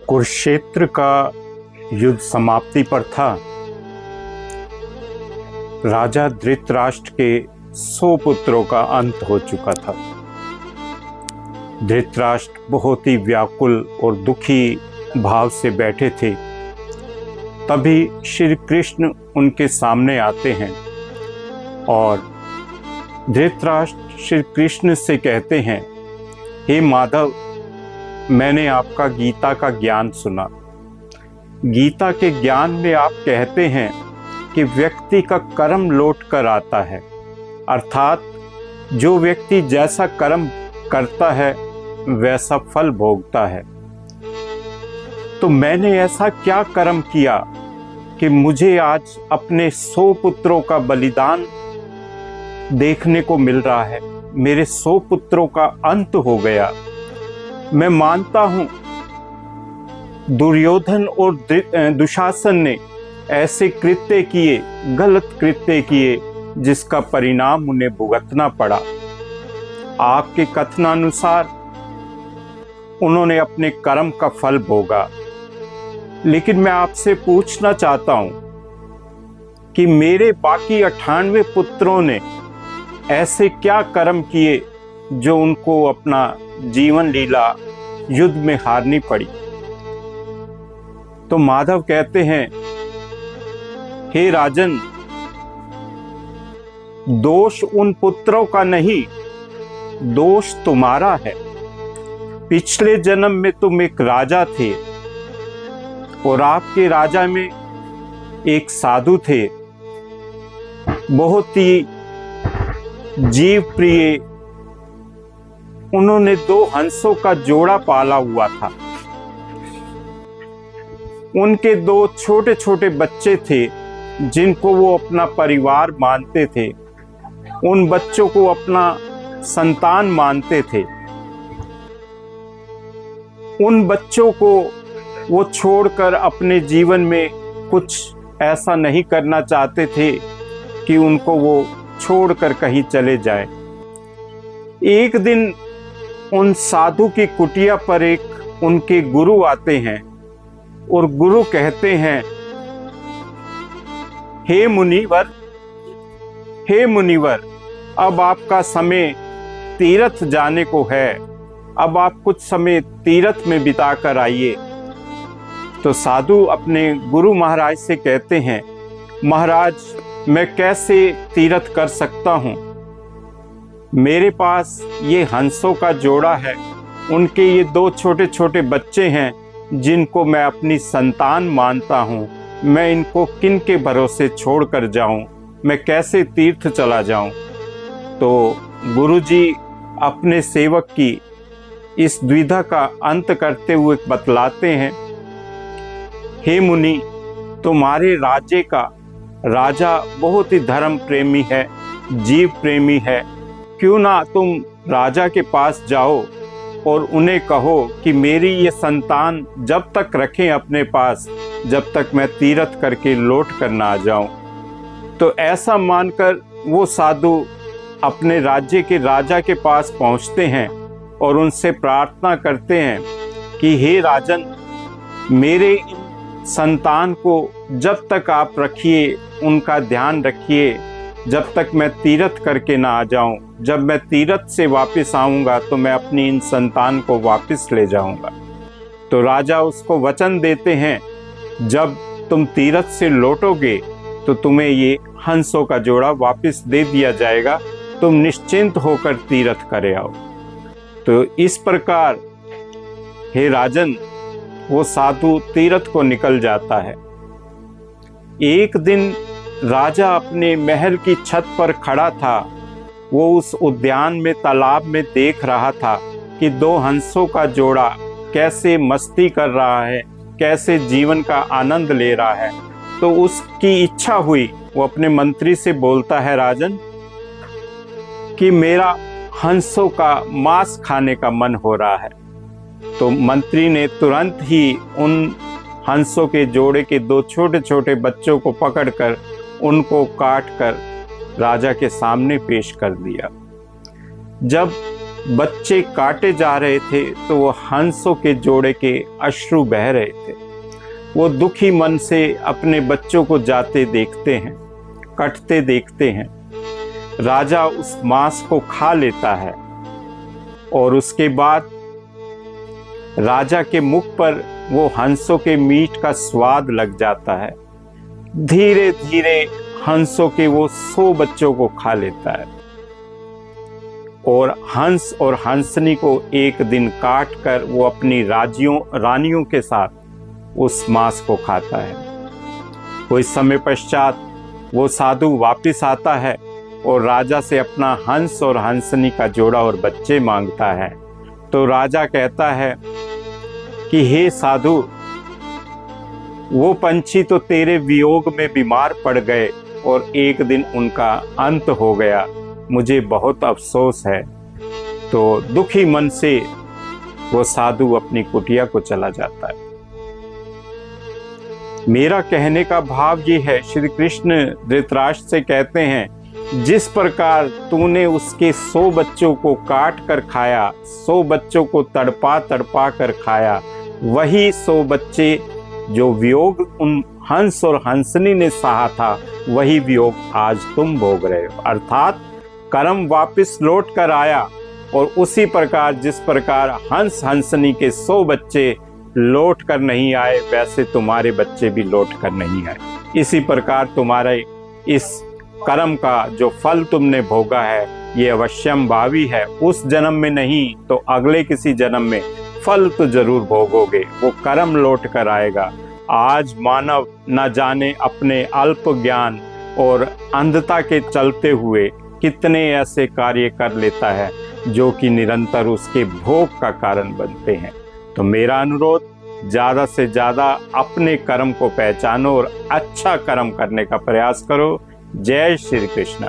कुरुक्षेत्र का युद्ध समाप्ति पर था। राजा धृतराष्ट्र के 100 पुत्रों का अंत हो चुका था। धृतराष्ट्र बहुत ही व्याकुल और दुखी भाव से बैठे थे। तभी श्री कृष्ण उनके सामने आते हैं और धृतराष्ट्र श्री कृष्ण से कहते हैं, हे माधव, मैंने आपका गीता का ज्ञान सुना। गीता के ज्ञान में आप कहते हैं कि व्यक्ति का कर्म लौट कर आता है, अर्थात जो व्यक्ति जैसा कर्म करता है वैसा फल भोगता है। तो मैंने ऐसा क्या कर्म किया कि मुझे आज अपने 100 पुत्रों का बलिदान देखने को मिल रहा है। मेरे 100 पुत्रों का अंत हो गया। मैं मानता हूं दुर्योधन और दुशासन ने ऐसे कृत्य किए, गलत कृत्य किए, जिसका परिणाम उन्हें भुगतना पड़ा। आपके कथनानुसार उन्होंने अपने कर्म का फल भोगा। लेकिन मैं आपसे पूछना चाहता हूं कि मेरे बाकी 98 पुत्रों ने ऐसे क्या कर्म किए जो उनको अपना जीवन लीला युद्ध में हारनी पड़ी। तो माधव कहते हैं, हे राजन, दोष उन पुत्रों का नहीं, दोष तुम्हारा है। पिछले जन्म में तुम एक राजा थे और आपके राजा में एक साधु थे, बहुत ही जीव प्रिय। उन्होंने 2 हंसों का जोड़ा पाला हुआ था। उनके 2 छोटे छोटे बच्चे थे जिनको वो अपना परिवार मानते थे। उन बच्चों को अपना संतान मानते थे। उन बच्चों को वो छोड़कर अपने जीवन में कुछ ऐसा नहीं करना चाहते थे कि उनको वो छोड़कर कहीं चले जाए। एक दिन उन साधु की कुटिया पर एक उनके गुरु आते हैं और गुरु कहते हैं, हे मुनिवर, हे मुनिवर, अब आपका समय तीर्थ जाने को है। अब आप कुछ समय तीर्थ में बिता कर आइए। तो साधु अपने गुरु महाराज से कहते हैं, महाराज, मैं कैसे तीर्थ कर सकता हूँ? मेरे पास ये हंसों का जोड़ा है, उनके ये 2 छोटे छोटे बच्चे हैं जिनको मैं अपनी संतान मानता हूँ। मैं इनको किन के भरोसे छोड़कर जाऊँ? मैं कैसे तीर्थ चला जाऊँ? तो गुरुजी अपने सेवक की इस द्विधा का अंत करते हुए बतलाते हैं, हे मुनि, तुम्हारे राज्य का राजा बहुत ही धर्म प्रेमी है, जीव प्रेमी है। क्यों ना तुम राजा के पास जाओ और उन्हें कहो कि मेरी ये संतान जब तक रखें अपने पास, जब तक मैं तीर्थ करके लौट कर ना आ जाऊं। तो ऐसा मानकर वो साधु अपने राज्य के राजा के पास पहुंचते हैं और उनसे प्रार्थना करते हैं कि हे राजन, मेरे संतान को जब तक आप रखिए, उनका ध्यान रखिए, जब तक मैं तीर्थ करके ना आ जाऊं। जब मैं तीर्थ से वापस आऊंगा तो मैं अपनी इन संतान को वापस ले जाऊंगा। तो राजा उसको वचन देते हैं, जब तुम तीर्थ से लौटोगे तो तुम्हें ये हंसों का जोड़ा वापस दे दिया जाएगा। तुम निश्चिंत होकर तीर्थ करे आओ। तो इस प्रकार हे राजन, वो साधु तीर्थ को निकल जाता है। एक दिन राजा अपने महल की छत पर खड़ा था। वो उस उद्यान में, तालाब में देख रहा था कि 2 हंसों का जोड़ा कैसे मस्ती कर रहा है, कैसे जीवन का आनंद ले रहा है। तो उसकी इच्छा हुई, वो अपने मंत्री से बोलता है, राजन, कि मेरा हंसों का मांस खाने का मन हो रहा है। तो मंत्री ने तुरंत ही उन हंसों के जोड़े के 2 छोटे छोटे बच्चों को पकड़कर उनको काट कर राजा के सामने पेश कर दिया। जब बच्चे काटे जा रहे थे तो वो हंसों के जोड़े के अश्रु बह रहे थे। वो दुखी मन से अपने बच्चों को जाते देखते हैं, कटते देखते हैं। राजा उस मांस को खा लेता है और उसके बाद राजा के मुख पर वो हंसों के मीट का स्वाद लग जाता है। धीरे धीरे हंसों के वो 100 बच्चों को खा लेता है और हंस और हंसनी को एक दिन काट कर वो अपनी रानियों के साथ उस मांस को खाता है। कुछ समय पश्चात वो साधु वापिस आता है और राजा से अपना हंस और हंसनी का जोड़ा और बच्चे मांगता है। तो राजा कहता है कि हे साधु, वो पंछी तो तेरे वियोग में बीमार पड़ गए और एक दिन उनका अंत हो गया, मुझे बहुत अफसोस है। तो दुखी मन से वो साधु अपनी कुटिया को चला जाता है। मेरा कहने का भाव ये है, श्री कृष्ण धृतराष्ट्र से कहते हैं, जिस प्रकार तूने उसके 100 बच्चों को काट कर खाया, 100 बच्चों को तड़पा तड़पा कर खाया, वही 100 बच्चे जो वियोग उन हंस और हंसनी ने सहा था, वही वियोग आज तुम भोग रहे हो। अर्थात कर्म वापस लौट कर आया और उसी प्रकार जिस प्रकार हंस हंसनी के 100 बच्चे लौट कर नहीं आए, वैसे तुम्हारे बच्चे भी लौट कर नहीं आए। इसी प्रकार तुम्हारे इस कर्म का जो फल तुमने भोगा है, ये अवश्यम भावी है। उस जन्म में नहीं तो अगले किसी जन्म में फल तो जरूर भोगोगे, वो कर्म लौट कर आएगा। आज मानव न जाने अपने अल्प ज्ञान और अंधता के चलते हुए कितने ऐसे कार्य कर लेता है जो कि निरंतर उसके भोग का कारण बनते हैं। तो मेरा अनुरोध, ज़्यादा से ज़्यादा अपने कर्म को पहचानो और अच्छा कर्म करने का प्रयास करो। जय श्री कृष्ण।